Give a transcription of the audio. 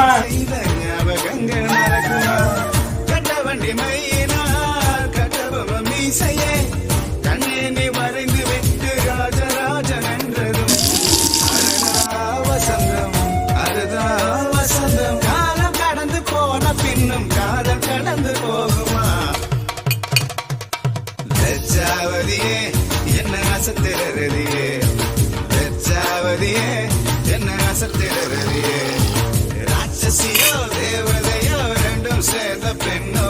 மறக்குமா? ஞாபகங்கள் மறக்குமா? கட்ட வண்டி மையினார் கட்டபொம்மன் மீசையே கண்ணே நீ வரைந்து விட்டு ராஜராஜன் என்றதும் வசந்தம் அதுதா வசந்தம். காலம் கடந்து போன பின்னும் காதல் கடந்து போகுமா? லட்சாவதியே என்ன அசத்திரதியே, லட்சாவதியே என்ன அசத்திரதியே. ராட்சசியோ தேவதையோ ரெண்டும் சேர்ந்த பெண்ணோ